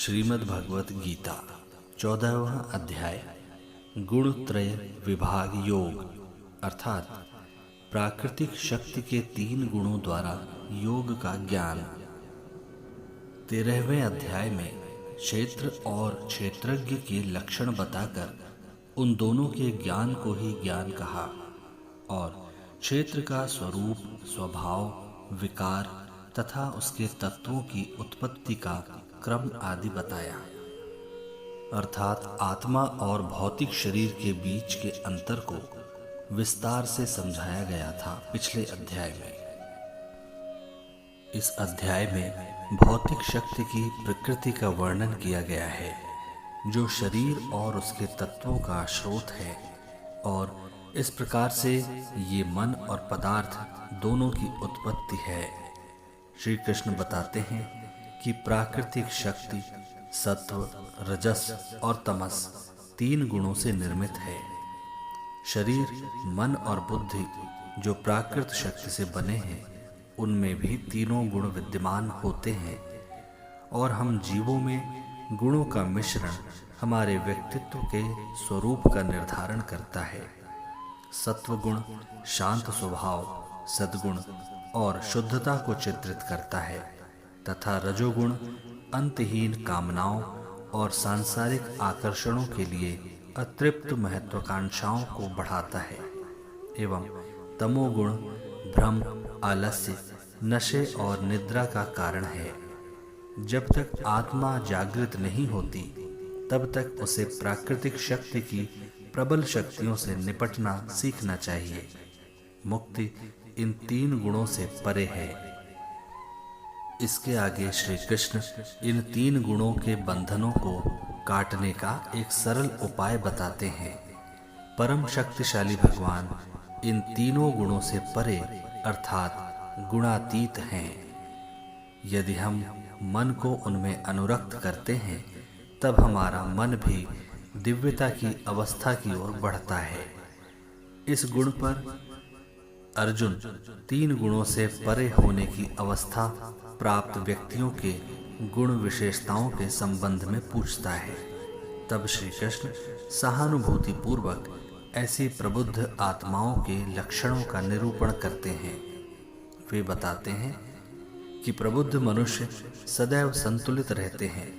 श्रीमद् भगवत गीता 14वां अध्याय गुणत्रय विभाग योग अर्थात प्राकृतिक शक्ति के 3 गुणों द्वारा योग का ज्ञान। 13वें अध्याय में क्षेत्र और क्षेत्रज्ञ के लक्षण बताकर उन दोनों के ज्ञान को ही ज्ञान कहा और क्षेत्र का स्वरूप, स्वभाव, विकार तथा उसके तत्वों की उत्पत्ति का क्रम आदि बताया। अर्थात आत्मा और भौतिक शरीर के बीच के अंतर को विस्तार से समझाया गया था पिछले अध्याय में। इस अध्याय में भौतिक शक्ति की प्रकृति का वर्णन किया गया है, जो शरीर और उसके तत्वों का स्रोत है, और इस प्रकार से ये मन और पदार्थ दोनों की उत्पत्ति है। श्री कृष्ण बताते हैं कि प्राकृतिक शक्ति सत्व, रजस और तमस 3 गुणों से निर्मित है। शरीर, मन और बुद्धि जो प्राकृत शक्ति से बने हैं, उनमें भी तीनों गुण विद्यमान होते हैं, और हम जीवों में गुणों का मिश्रण हमारे व्यक्तित्व के स्वरूप का निर्धारण करता है। सत्व गुण शांत स्वभाव, सद्गुण और शुद्धता को चित्रित करता है, तथा रजोगुण अंतहीन कामनाओं और सांसारिक आकर्षणों के लिए अतृप्त महत्वाकांक्षाओं को बढ़ाता है, एवं तमोगुण भ्रम, आलस्य, नशे और निद्रा का कारण है। जब तक आत्मा जागृत नहीं होती, तब तक उसे प्राकृतिक शक्ति की प्रबल शक्तियों से निपटना सीखना चाहिए। मुक्ति इन 3 गुणों से परे है। इसके आगे श्री कृष्ण इन 3 गुणों के बंधनों को काटने का एक सरल उपाय बताते हैं। परम शक्तिशाली भगवान इन तीनों गुणों से परे अर्थात गुणातीत हैं। यदि हम मन को उनमें अनुरक्त करते हैं, तब हमारा मन भी दिव्यता की अवस्था की ओर बढ़ता है। इस गुण पर अर्जुन 3 गुणों से परे होने की अवस्था प्राप्त व्यक्तियों के गुण विशेषताओं के संबंध में पूछता है। तब श्री कृष्ण सहानुभूति पूर्वक ऐसी प्रबुद्ध आत्माओं के लक्षणों का निरूपण करते हैं। वे बताते हैं कि प्रबुद्ध मनुष्य सदैव संतुलित रहते हैं,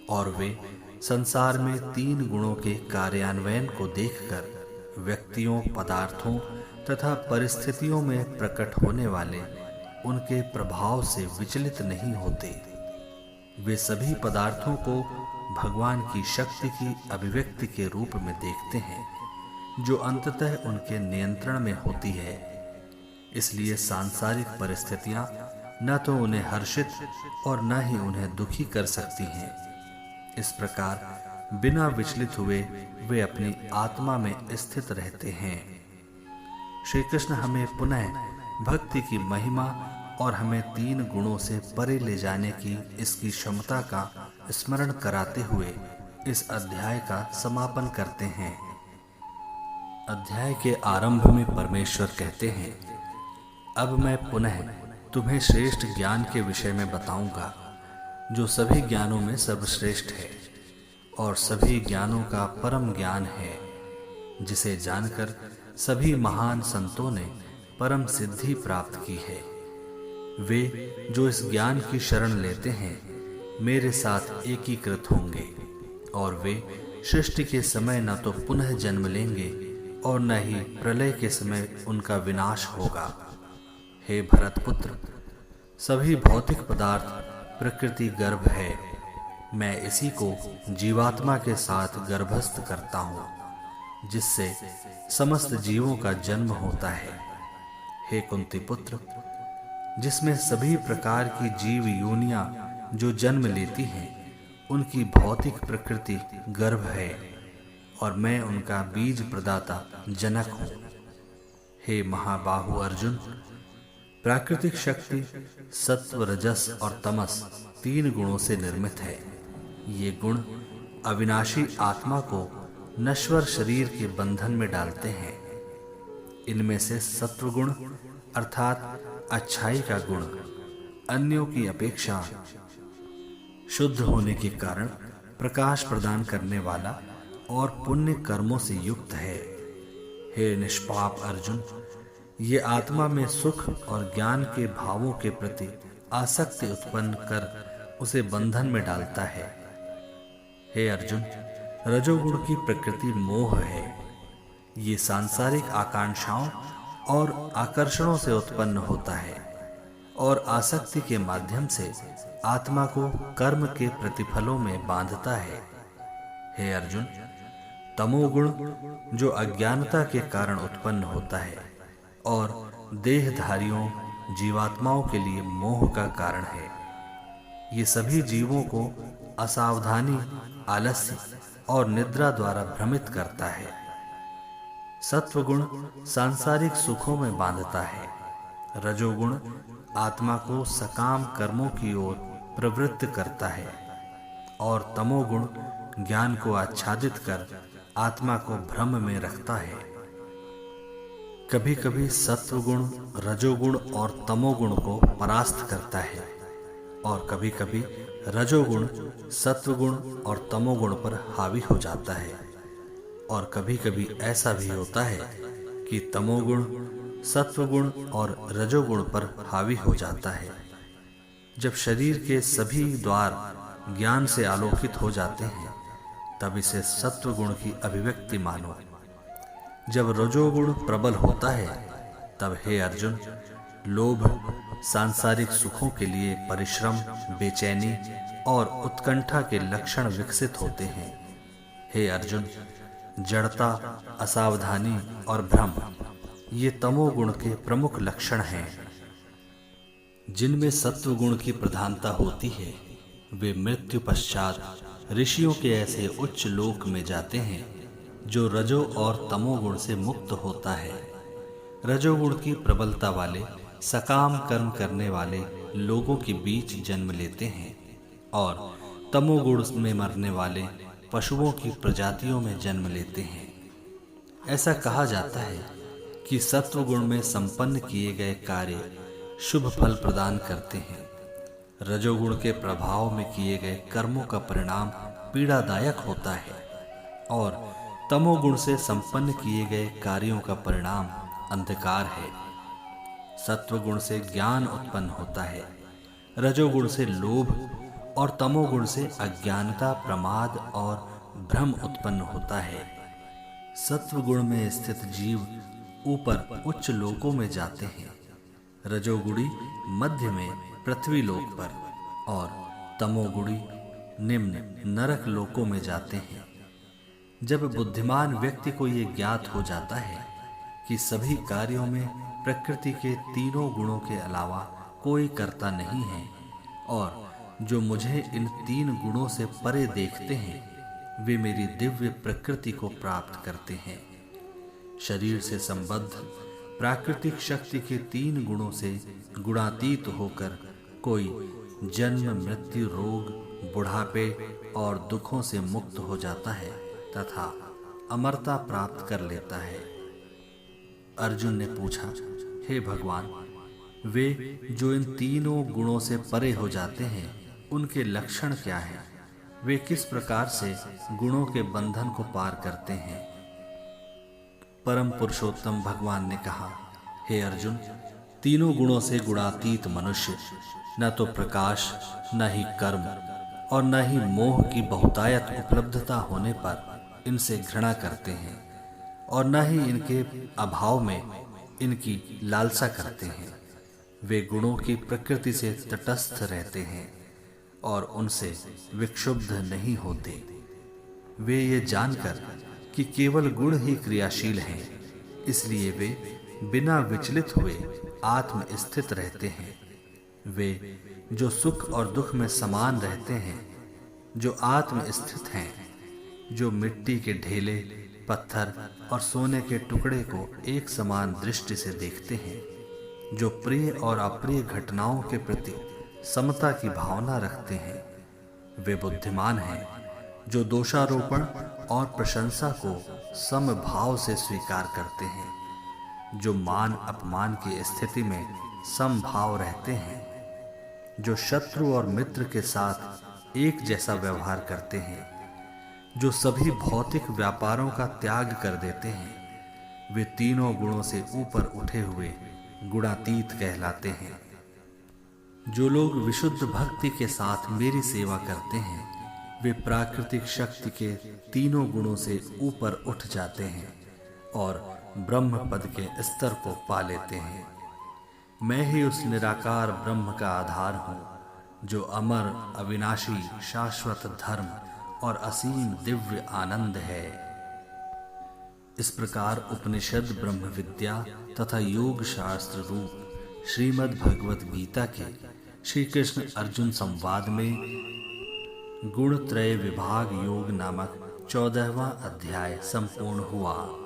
और वे संसार में 3 गुणों के कार्यान्वयन को देखकर व्यक्तियों, पदार्थों तथा परिस्थितियों में प्रकट होने वाले उनके प्रभाव से विचलित नहीं होते। वे सभी पदार्थों को भगवान की शक्ति की अभिव्यक्ति के रूप में देखते हैं, जो अंततः उनके नियंत्रण में होती है। इसलिए सांसारिक परिस्थितियां न तो उन्हें हर्षित और न ही उन्हें दुखी कर सकती हैं। इस प्रकार बिना विचलित हुए वे अपनी आत्मा में स्थित रहते हैं। श्री कृष्ण हमें पुनः भक्ति की महिमा और हमें 3 गुणों से परे ले जाने की इसकी क्षमता का स्मरण कराते हुए इस अध्याय का समापन करते हैं। अध्याय के आरंभ में परमेश्वर कहते हैं, अब मैं पुनः तुम्हें श्रेष्ठ ज्ञान के विषय में बताऊंगा, जो सभी ज्ञानों में सर्वश्रेष्ठ है और सभी ज्ञानों का परम ज्ञान है, जिसे जानकर सभी महान संतों ने परम सिद्धि प्राप्त की है। वे जो इस ज्ञान की शरण लेते हैं, मेरे साथ एकीकृत होंगे, और वे सृष्टि के समय न तो पुनः जन्म लेंगे और न ही प्रलय के समय उनका विनाश होगा। हे भरतपुत्र, सभी भौतिक पदार्थ प्रकृति गर्भ है। मैं इसी को जीवात्मा के साथ गर्भस्थ करता हूँ, जिससे समस्त जीवों का जन्म होता है। हे कुंती पुत्र, जिसमें सभी प्रकार की जीव योनियां जो जन्म लेती हैं, उनकी भौतिक प्रकृति गर्भ है, और मैं उनका बीज प्रदाता जनक हूँ। हे महाबाहु अर्जुन, प्राकृतिक शक्ति सत्व, रजस और तमस 3 गुणों से निर्मित है। ये गुण अविनाशी आत्मा को नश्वर शरीर के बंधन में डालते हैं। इनमें से सत्व गुण अर्थात अच्छाई का गुण अन्यों की अपेक्षा शुद्ध होने के कारण प्रकाश प्रदान करने वाला और पुण्य कर्मों से युक्त है। हे निष्पाप अर्जुन, ये आत्मा में सुख और ज्ञान के भावों के प्रति आसक्ति उत्पन्न कर उसे बंधन में डालता है। हे अर्जुन, रजोगुण की प्रकृति मोह है। ये सांसारिक आकांक्षाओं और आकर्षणों से उत्पन्न होता है और आसक्ति के माध्यम से आत्मा को कर्म के प्रतिफलों में बांधता है। हे अर्जुन, तमोगुण जो अज्ञानता के कारण उत्पन्न होता है और देहधारियों जीवात्माओं के लिए मोह का कारण है, ये सभी जीवों को असावधानी, आलस्य और निद्रा द्वारा भ्रमित करता है। सत्वगुण सांसारिक सुखों में बांधता है। रजोगुण आत्मा को सकाम कर्मों की ओर प्रवृत्त करता है और तमोगुण ज्ञान को आच्छादित कर आत्मा को भ्रम में रखता है। कभी कभी सत्वगुण रजोगुण और तमोगुण को परास्त करता है और कभी कभी रजोगुण सत्वगुण और तमोगुण पर हावी हो जाता है और कभी कभी ऐसा भी होता है कि तमोगुण सत्वगुण और रजोगुण पर हावी हो जाता है। जब शरीर के सभी द्वार ज्ञान से आलोकित हो जाते हैं तब इसे सत्वगुण की अभिव्यक्ति मानो। जब रजोगुण प्रबल होता है तब हे अर्जुन, लोभ, सांसारिक सुखों के लिए परिश्रम, बेचैनी और उत्कंठा के लक्षण विकसित होते हैं। हे अर्जुन, जड़ता, असावधानी और भ्रम ये तमोगुण के प्रमुख लक्षण हैं। जिनमें सत्वगुण की प्रधानता होती है वे मृत्यु पश्चात ऋषियों के ऐसे उच्च लोक में जाते हैं जो रजो और तमोगुण से मुक्त होता है। रजोगुण की प्रबलता वाले सकाम कर्म करने वाले लोगों के बीच जन्म लेते हैं और तमोगुण में मरने वाले पशुओं की प्रजातियों में जन्म लेते हैं। ऐसा कहा जाता है कि सत्वगुण में संपन्न किए गए कार्य शुभ फल प्रदान करते हैं। रजोगुण के प्रभाव में किए गए कर्मों का परिणाम पीड़ादायक होता है और तमोगुण से संपन्न किए गए कार्यों का परिणाम अंधकार है। सत्वगुण से ज्ञान उत्पन्न होता है, रजोगुण से लोभ और तमोगुण से अज्ञानता, प्रमाद और भ्रम उत्पन्न होता है। सत्वगुण में स्थित जीव ऊपर उच्च लोकों में जाते हैं, रजोगुणी मध्य में पृथ्वी लोक पर और तमोगुणी निम्न नरक लोकों में जाते हैं। जब बुद्धिमान व्यक्ति को ये ज्ञात हो जाता है कि सभी कार्यों में प्रकृति के तीनों गुणों के अलावा कोई कर्ता नहीं है और जो मुझे इन तीन गुणों से परे देखते हैं वे मेरी दिव्य प्रकृति को प्राप्त करते हैं। शरीर से संबद्ध प्राकृतिक शक्ति के तीन गुणों से गुणातीत होकर कोई जन्म, मृत्यु, रोग, बुढ़ापे और दुखों से मुक्त हो जाता है तथा अमरता प्राप्त कर लेता है। अर्जुन ने पूछा, हे भगवान, वे जो इन तीनों गुणों से परे हो जाते हैं उनके लक्षण क्या हैं? वे किस प्रकार से गुणों के बंधन को पार करते हैं? परम पुरुषोत्तम भगवान ने कहा, हे अर्जुन, तीनों गुणों से गुणातीत मनुष्य न तो प्रकाश, न ही कर्म और न ही मोह की बहुतायत उपलब्धता होने पर इनसे घृणा करते हैं और न ही इनके अभाव में इनकी लालसा करते हैं। वे गुणों की प्रकृति से तटस्थ रहते हैं और उनसे विक्षुब्ध नहीं होते। वे ये जानकर कि केवल गुण ही क्रियाशील हैं, इसलिए वे बिना विचलित हुए आत्म स्थित रहते हैं। वे जो सुख और दुख में समान रहते हैं, जो आत्म स्थित हैं, जो मिट्टी के ढेले, पत्थर और सोने के टुकड़े को एक समान दृष्टि से देखते हैं, जो प्रिय और अप्रिय घटनाओं के प्रति समता की भावना रखते हैं, वे बुद्धिमान हैं, जो दोषारोपण और प्रशंसा को समभाव से स्वीकार करते हैं, जो मान अपमान की स्थिति में समभाव रहते हैं, जो शत्रु और मित्र के साथ एक जैसा व्यवहार करते हैं, जो सभी भौतिक व्यापारों का त्याग कर देते हैं, वे तीनों गुणों से ऊपर उठे हुए गुणातीत कहलाते हैं। जो लोग विशुद्ध भक्ति के साथ मेरी सेवा करते हैं, वे प्राकृतिक शक्ति के तीनों गुणों से ऊपर उठ जाते हैं और ब्रह्म पद के स्तर को पा लेते हैं। मैं ही उस निराकार ब्रह्म का आधार हूँ, जो अमर, अविनाशी, शाश्वत धर्म और असीम दिव्य आनंद है। इस प्रकार उपनिषद, ब्रह्म विद्या तथा योग शास्त्र रूप श्रीमद् भगवत गीता के श्री कृष्ण अर्जुन संवाद में गुण त्रय विभाग योग नामक 14वां अध्याय संपूर्ण हुआ।